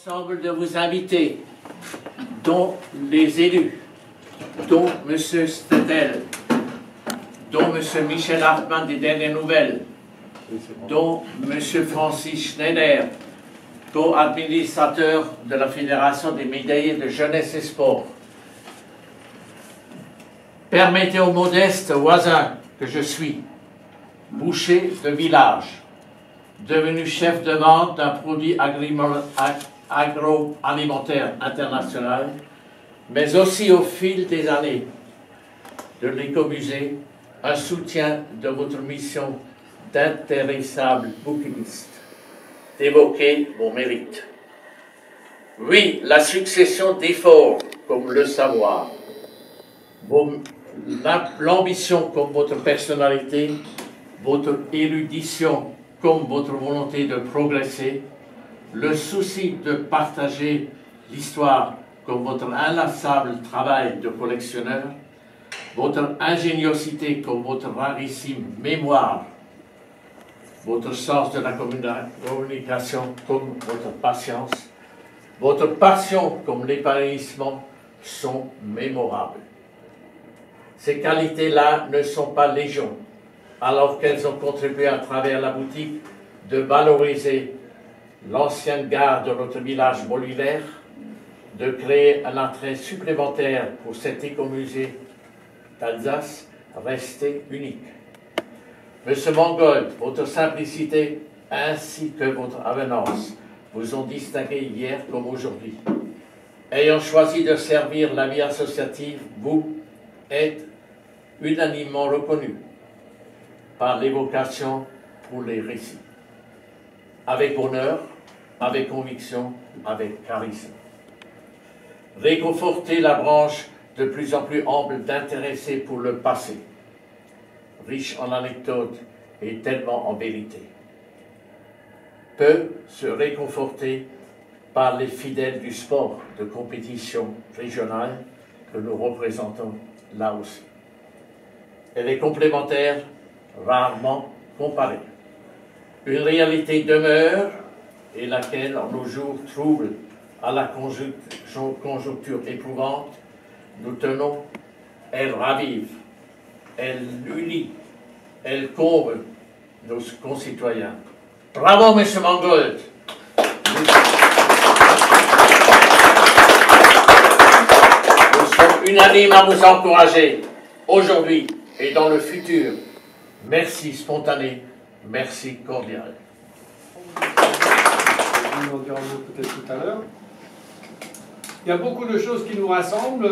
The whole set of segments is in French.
Ensemble de vous inviter, dont les élus, dont M. Stedel, dont M. Michel Hartmann des Dernières Nouvelles, dont M. Francis Schneider, co-administrateur de la Fédération des médaillés de jeunesse et sport. Permettez au modeste voisin que je suis, boucher de village, devenu chef de vente d'un produit agroalimentaire international, mais aussi au fil des années de l'écomusée, un soutien de votre mission d'intéressable bouquiniste, d'évoquer vos mérites. Oui, la succession d'efforts comme le savoir, l'ambition comme votre personnalité, votre érudition comme votre volonté de progresser, le souci de partager l'histoire comme votre inlassable travail de collectionneur, votre ingéniosité comme votre rarissime mémoire, votre sens de la communication comme votre patience, votre passion comme l'épanouissement sont mémorables. Ces qualités-là ne sont pas légion, alors qu'elles ont contribué à travers la boutique de valoriser l'ancienne gare de notre village Bolivaire, de créer un attrait supplémentaire pour cet écomusée d'Alsace resté unique. Monsieur Mangold, votre simplicité ainsi que votre avenance vous ont distingué hier comme aujourd'hui. Ayant choisi de servir la vie associative, vous êtes unanimement reconnu par l'évocation pour les récits. Avec bonheur, avec conviction, avec charisme. Réconforter la branche de plus en plus ample d'intéressés pour le passé, riche en anecdotes et tellement en vérité. Peut se réconforter par les fidèles du sport de compétition régionale que nous représentons là aussi. Elle est complémentaire, rarement comparée. Une réalité demeure et laquelle, en nos jours troubles à la conjoncture éprouvante, nous tenons, elle ravive, elle unit, elle comble nos concitoyens. Bravo, M. Mangold! Nous sommes unanimes à vous encourager, aujourd'hui et dans le futur. Merci spontané, merci cordial. On en dira un mot peut-être tout à l'heure. Il y a beaucoup de choses qui nous rassemblent.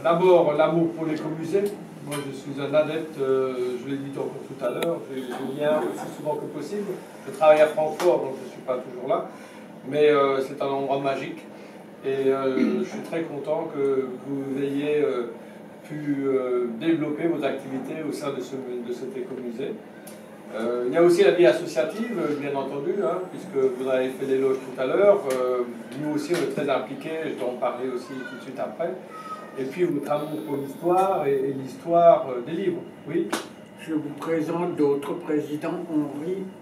D'abord, l'amour pour l'écomusée. Moi, je suis un adepte, je l'ai dit encore tout à l'heure, je viens aussi souvent que possible. Je travaille à Francfort, donc je ne suis pas toujours là. Mais c'est un endroit magique. Et je suis très content que vous ayez pu développer vos activités au sein de cet écomusée. Il y a aussi la vie associative, bien entendu, hein, puisque vous avez fait l'éloge tout à l'heure. Nous aussi, on est très impliqués, je vais en parler aussi tout de suite après. Et puis, votre amour pour l'histoire et l'histoire des livres, oui. Je vous présente d'autres présidents.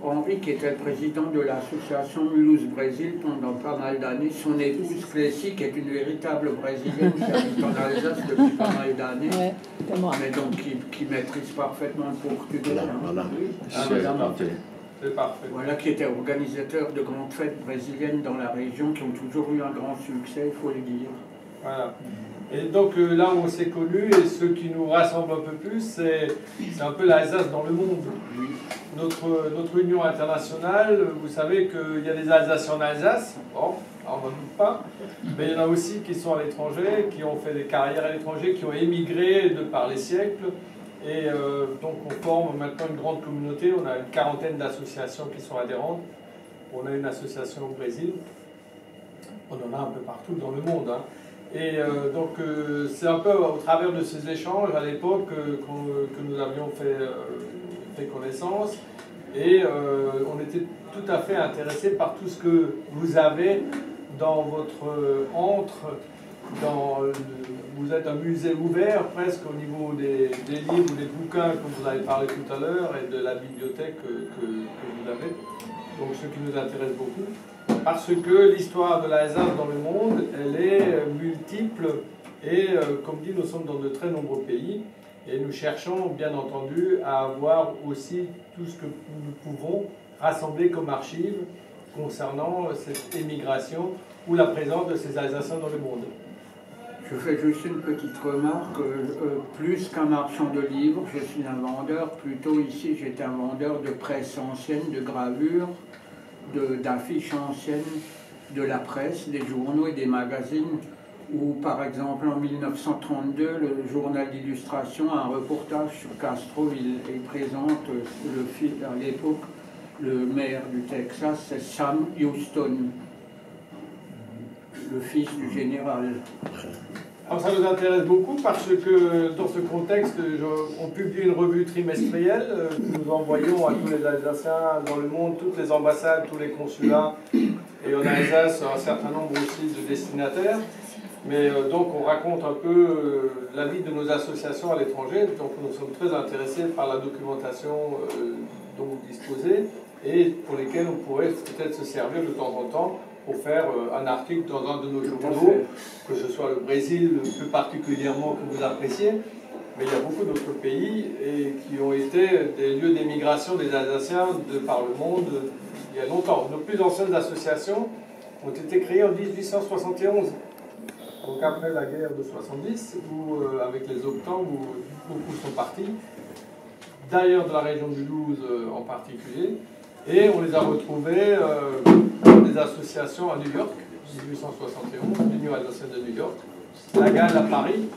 Henri, qui était le président de l'association Mulhouse-Brésil pendant pas mal d'années. Son épouse, Clécy, qui est une véritable Brésilienne qui habite en Alsace depuis pas mal d'années. Ouais, mais donc qui maîtrise parfaitement le portugais. Voilà. C'est parfait. Voilà, qui était organisateur de grandes fêtes brésiliennes dans la région, qui ont toujours eu un grand succès, il faut le dire. Voilà. Et donc là où on s'est connus, et ce qui nous rassemble un peu plus, c'est un peu l'Alsace dans le monde. Notre union internationale, vous savez qu'il y a des Alsaciens en Alsace, bon, on n'en doute pas, mais il y en a aussi qui sont à l'étranger, qui ont fait des carrières à l'étranger, qui ont émigré de par les siècles. Et donc on forme maintenant une grande communauté, on a une quarantaine d'associations qui sont adhérentes. On a une association au Brésil, on en a un peu partout dans le monde, hein. Et donc c'est un peu au travers de ces échanges à l'époque que nous avions fait connaissance, et on était tout à fait intéressés par tout ce que vous avez dans votre antre. Vous êtes un musée ouvert presque au niveau des livres ou des bouquins, comme vous avez parlé tout à l'heure, et de la bibliothèque que vous avez. Donc ce qui nous intéresse beaucoup. parce que l'histoire de l'Alsace dans le monde, elle est multiple et, comme dit, nous sommes dans de très nombreux pays et nous cherchons, bien entendu, à avoir aussi tout ce que nous pouvons rassembler comme archives concernant cette émigration ou la présence de ces Alsaciens dans le monde. Je fais juste une petite remarque. Plus qu'un marchand de livres, je suis un vendeur. Plutôt ici, j'étais un vendeur de presse ancienne, de gravures, d'affiches anciennes, de la presse, des journaux et des magazines. Où, par exemple, en 1932, le journal d'illustration a un reportage sur Castro. Il présente à l'époque le maire du Texas, c'est Sam Houston, le fils du général. Alors ça nous intéresse beaucoup parce que dans ce contexte, on publie une revue trimestrielle que nous envoyons à tous les Alsaciens dans le monde, toutes les ambassades, tous les consulats, et en Alsace un certain nombre aussi de destinataires. Mais donc on raconte un peu la vie de nos associations à l'étranger, donc nous sommes très intéressés par la documentation dont vous disposez et pour lesquelles on pourrait peut-être se servir de temps en temps pour faire un article dans un de nos journaux, que ce soit le Brésil plus particulièrement que vous appréciez, mais il y a beaucoup d'autres pays et qui ont été des lieux d'émigration des Alsaciens de par le monde il y a longtemps. Nos plus anciennes associations ont été créées en 1871, donc après la guerre de 70, où, avec les Octans, où beaucoup sont partis, d'ailleurs de la région du Toulouse en particulier, et on les a retrouvés dans des associations à New York, 1871, l'Union Alsacienne de New York, la GAL à Paris,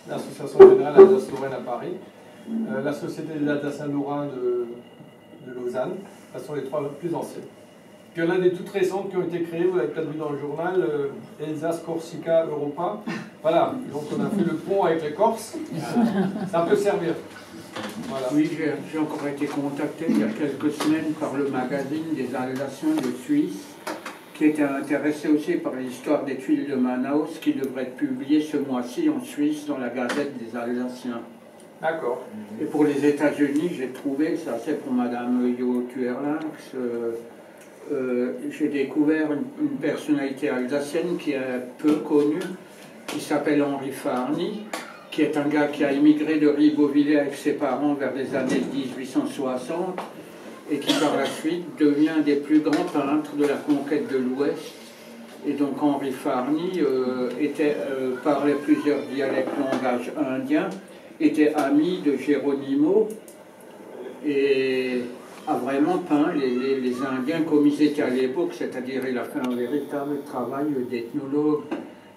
l'Association Générale Alsace-Lorraine à Paris, la Société des Alsaciens Lorrains de Lausanne. Ce sont les trois plus anciennes. Puis il y en a des toutes récentes qui ont été créées, vous l'avez peut-être vu dans le journal, Alsace, Corsica, Europa. Voilà, donc on a fait le pont avec les Corses, ça peut servir. Voilà. Oui, j'ai encore été contacté il y a quelques semaines par le magazine des Alsaciens de Suisse, qui était intéressé aussi par l'histoire des tuiles de Manaus, qui devrait être publié ce mois-ci en Suisse dans la Gazette des Alsaciens. D'accord. Et pour les États-Unis, j'ai trouvé, ça c'est pour Madame Yo Tuerlinx, j'ai découvert une personnalité alsacienne qui est peu connue, qui s'appelle Henri Farny, qui est un gars qui a immigré de Ribeauvillé avec ses parents vers les années 1860 et qui par la suite devient un des plus grands peintres de la conquête de l'Ouest. Et donc Henri Farny parlait plusieurs dialectes langage indien, était ami de Geronimo et a vraiment peint les Indiens comme ils étaient à l'époque, c'est-à-dire il a fait un véritable travail d'ethnologue.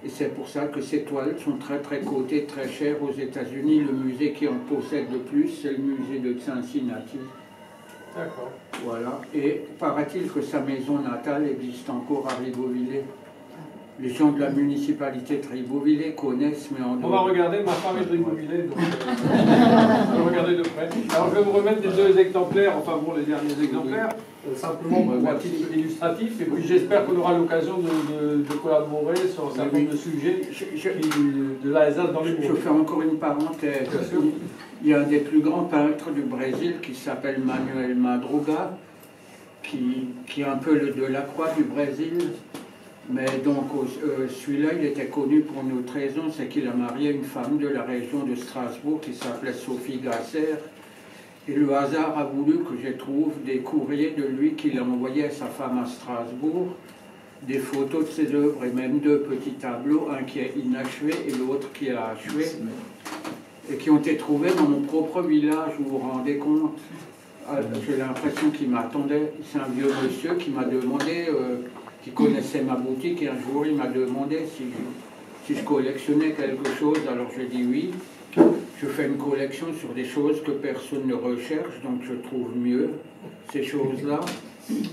Et c'est pour ça que ces toiles sont très très cotées, très chères aux États-Unis. Le musée qui en possède le plus, c'est le musée de Cincinnati. D'accord. Voilà. Et paraît-il que sa maison natale existe encore à Ribeauvillé. Les gens de la municipalité de Ribeauvillé connaissent, mais en On va regarder, ma femme est de Ribeauvillé, donc on va regarder de près. Alors je vais vous remettre les deux exemplaires, enfin bon, les derniers exemplaires, simplement pour un titre illustratif, et puis j'espère qu'on aura l'occasion de collaborer sur un certain nombre de sujets de l'Alsace dans le monde. Je fais encore une parenthèse. Il y a un des plus grands peintres du Brésil qui s'appelle Manuel Madruga, qui est un peu le Delacroix du Brésil. Mais donc celui-là, il était connu pour une autre raison, c'est qu'il a marié une femme de la région de Strasbourg qui s'appelait Sophie Gasser. Et le hasard a voulu que je trouve des courriers de lui qu'il a envoyés à sa femme à Strasbourg, des photos de ses œuvres et même deux petits tableaux, un qui est inachevé et l'autre qui est achevé, et qui ont été trouvés dans mon propre village, vous vous rendez compte? J'ai l'impression qu'il m'attendait. C'est un vieux monsieur qui m'a demandé, qui connaissait ma boutique, et un jour il m'a demandé si je collectionnais quelque chose. Alors j'ai dit oui. Je fais une collection sur des choses que personne ne recherche, donc je trouve mieux ces choses-là.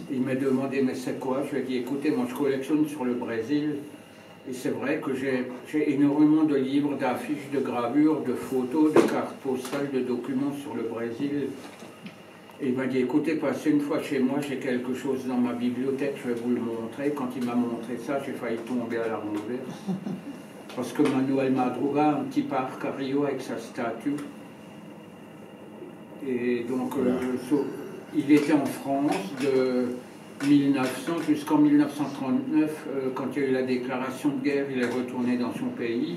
Il m'a demandé mais c'est quoi? Je lui ai dit écoutez, moi je collectionne sur le Brésil. Et c'est vrai que j'ai énormément de livres, d'affiches, de gravures, de photos, de cartes postales, de documents sur le Brésil. Et il m'a dit, écoutez, passez une fois chez moi, j'ai quelque chose dans ma bibliothèque, je vais vous le montrer. Quand il m'a montré ça, j'ai failli tomber à la renverse. Parce que Manuel Madruga a un petit parc à Rio avec sa statue. Et donc, il était en France 1900 jusqu'en 1939, quand il y a eu la déclaration de guerre, il est retourné dans son pays.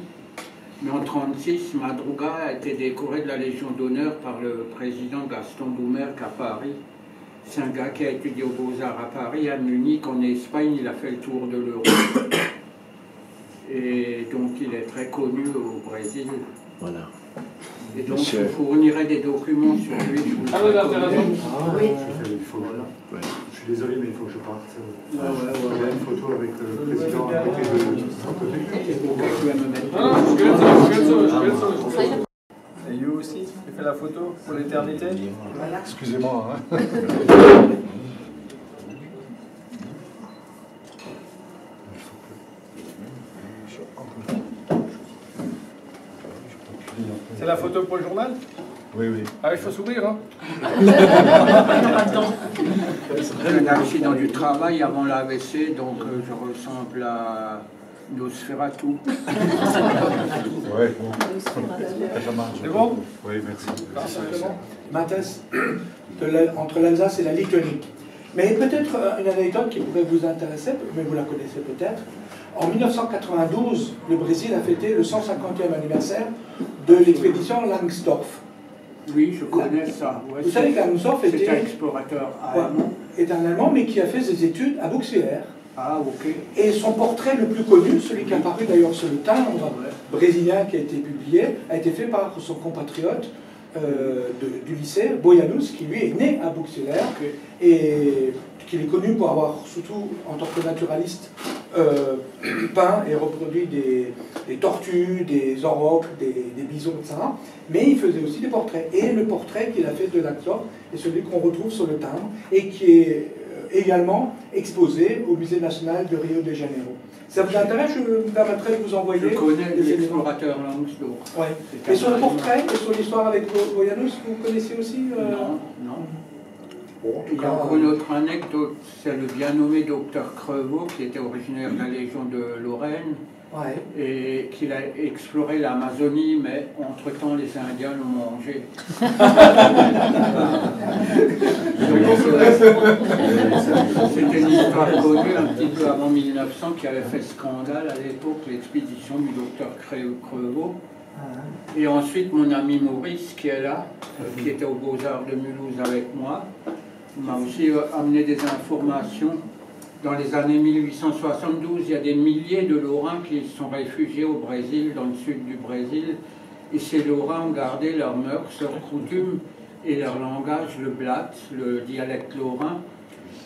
Mais en 1936, Madruga a été décoré de la Légion d'honneur par le président Gaston Doumergue à Paris. C'est un gars qui a étudié aux Beaux-Arts à Paris, à Munich, en Espagne, il a fait le tour de l'Europe. Et donc il est très connu au Brésil. Voilà. Et donc je vous fournirai des documents sur lui. Ah oui, intéressant. Oui. Je suis désolé, mais il faut que je parte. Il y a une photo avec le président à côté de... Et you aussi, tu fais la photo pour l'éternité. Voilà. Excusez-moi. Hein. C'est la photo pour le journal? Oui, oui. Ah, il faut s'ouvrir, hein. J'ai un accident du travail avant l'AVC, donc je ressemble à Nosferatu. Ouais, bon. Ça marche. C'est bon? Oui, merci. Mathès, entre l'Alsace et la Lituanie. Mais peut-être une anecdote qui pourrait vous intéresser, mais vous la connaissez peut-être. En 1992, le Brésil a fêté le 150e anniversaire de l'expédition Langsdorff. Oui, je connais ça. Ouais, vous savez que Langsdorff était un explorateur allemand. Est un Allemand, mais qui a fait ses études à Buxtehude. Ah, ok. Et son portrait le plus connu, celui qui est apparu d'ailleurs sur le timbre brésilien qui a été publié, a été fait par son compatriote du lycée, Boianus, qui lui est né à Buxtehude, et qu'il est connu pour avoir, surtout en tant que naturaliste, peint et reproduit des tortues, des aurochs, des bisons, etc. Mais il faisait aussi des portraits. Et le portrait qu'il a fait de Langsdorff est celui qu'on retrouve sur le timbre et qui est également exposé au Musée national de Rio de Janeiro. Ça vous intéresse? Je me permettrai de vous envoyer... Je connais l'explorateur Langsdorff. Ouais. Et sur le portrait et sur l'histoire avec Boianus, vous connaissez aussi Non, non. Il y a encore une autre anecdote, c'est le bien nommé docteur Crevaux, qui était originaire de la Légion de Lorraine, et qu'il a exploré l'Amazonie, mais entre-temps les Indiens l'ont mangé. C'était une histoire connue un petit peu avant 1900 qui avait fait scandale à l'époque, l'expédition du docteur Crevaux. Et ensuite mon ami Maurice, qui est là, qui était aux Beaux-Arts de Mulhouse avec moi, m'a aussi amené des informations. Dans les années 1872, il y a des milliers de Lorrains qui sont réfugiés au Brésil, dans le sud du Brésil. Et ces Lorrains ont gardé leurs mœurs, leurs coutumes et leur langage, le blatt, le dialecte lorrain.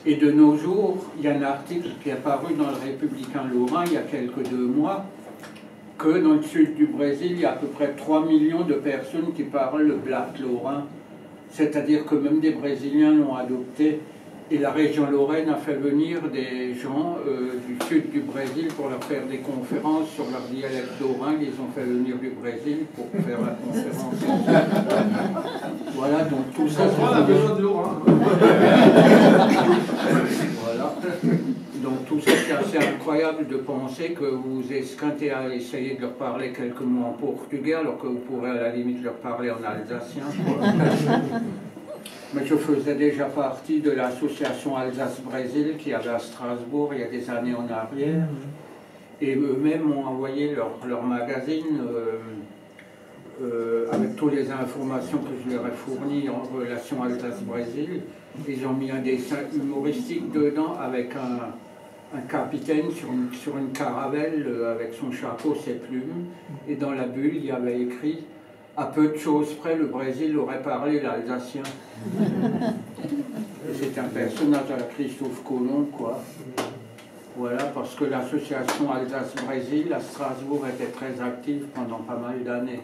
Et de nos jours, il y a un article qui est apparu dans le Républicain lorrain il y a quelques 2 mois, que dans le sud du Brésil, il y a à peu près 3 millions de personnes qui parlent le blatt lorrain. C'est-à-dire que même des Brésiliens l'ont adopté. Et la région Lorraine a fait venir des gens du sud du Brésil pour leur faire des conférences sur leur dialecte lorrain. Ils ont fait venir du Brésil pour faire la conférence. Voilà, donc tout ça... On a besoin de Lorrain. Voilà. Donc tout ça, c'est assez incroyable de penser que vous esquintez à essayer de leur parler quelques mots en portugais, alors que vous pourrez à la limite leur parler en alsacien. Mais je faisais déjà partie de l'association Alsace-Brésil qui avait à Strasbourg il y a des années en arrière. Et eux-mêmes m'ont envoyé leur magazine avec toutes les informations que je leur ai fournies en relation Alsace-Brésil. Ils ont mis un dessin humoristique dedans avec un capitaine sur une caravelle avec son chapeau, ses plumes. Et dans la bulle, il y avait écrit: à peu de choses près, le Brésil aurait parlé l'alsacien. C'est un personnage à la Christophe Colomb, quoi. Voilà, parce que l'association Alsace-Brésil à Strasbourg était très active pendant pas mal d'années.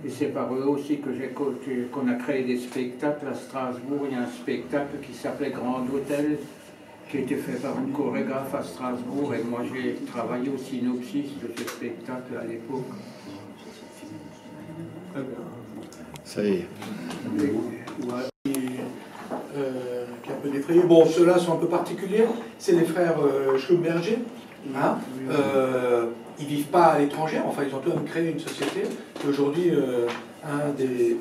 Et c'est par eux aussi que qu'on a créé des spectacles à Strasbourg. Il y a un spectacle qui s'appelait Grand Hôtel, qui a été fait par une chorégraphe à Strasbourg. Et moi, j'ai travaillé au synopsis de ce spectacle à l'époque. Ça y est. Qui est un peu défrayé. Bon, ceux-là sont un peu particuliers. C'est les frères Schlumberger. Hein, ils ne vivent pas à l'étranger. Enfin, ils ont tout de même créé une société. Aujourd'hui, un des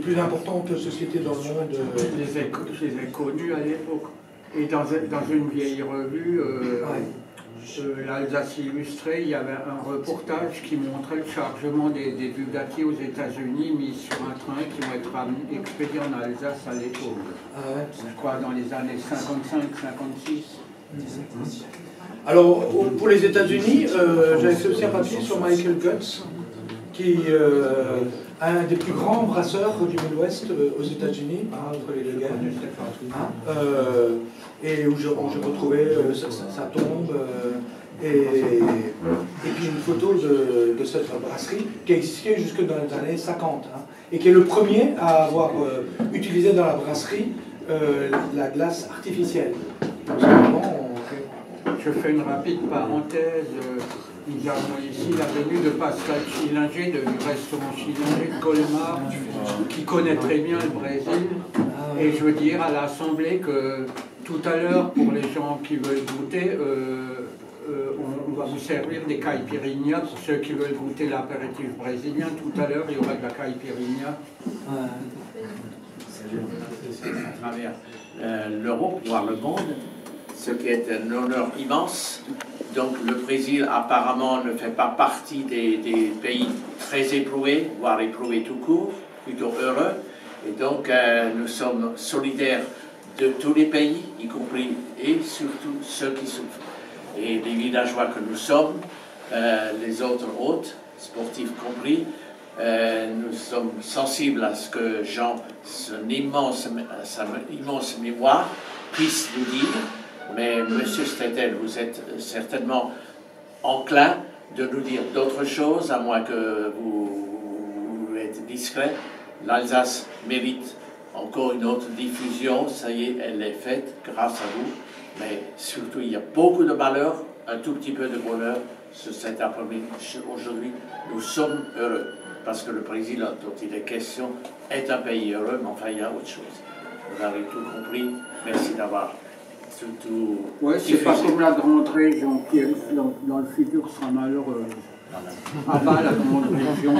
plus importantes sociétés dans le monde. Je les ai connus à l'époque. Et dans une vieille revue, l'Alsace illustrée, il y avait un reportage qui montrait le chargement des bugatti aux États-Unis mis sur un train qui vont être expédiés en Alsace à l'époque. Je crois dans les années 55-56. Alors, pour les États-Unis, j'avais fait aussi un papier sur Michael Gutz, qui est un des plus grands brasseurs du Midwest aux États-Unis, entre les deux guerres. Et où je retrouvais sa tombe, et puis une photo de cette brasserie qui a existé jusque dans les années 50, et qui est le premier à avoir utilisé dans la brasserie la glace artificielle. Je fais une rapide parenthèse. Nous avons ici la venue de Pascal Schillinger, du restaurant Schillinger de Colmar, qui connaît très bien le Brésil. Et je veux dire à l'Assemblée que tout à l'heure, pour les gens qui veulent goûter, on va vous servir des caipirinhas pour ceux qui veulent goûter l'apéritif brésilien. Tout à l'heure, il y aura de la caipirinha. À travers l'Europe, voire le monde, ce qui est un honneur immense. Donc le Brésil apparemment ne fait pas partie des pays très éprouvés, voire éprouvés tout court, plutôt heureux. Et donc nous sommes solidaires de tous les pays, y compris et surtout ceux qui souffrent. Et les villageois que nous sommes, les autres hôtes, sportifs compris, nous sommes sensibles à ce que Jean, sa immense mémoire, puisse nous dire. Mais Monsieur Stettel, vous êtes certainement enclin de nous dire d'autres choses, à moins que vous êtes discret. L'Alsace mérite encore une autre diffusion, ça y est, elle est faite grâce à vous. Mais surtout, il y a beaucoup de malheur, un tout petit peu de bonheur sur cet après-midi. Aujourd'hui, nous sommes heureux, parce que le Brésil, dont il est question, est un pays heureux, mais enfin, il y a autre chose. Vous avez tout compris. Merci d'avoir surtout... Oui, c'est pas comme la grande région qui, dans le futur, sera malheureuse. Ah bah, la grande région.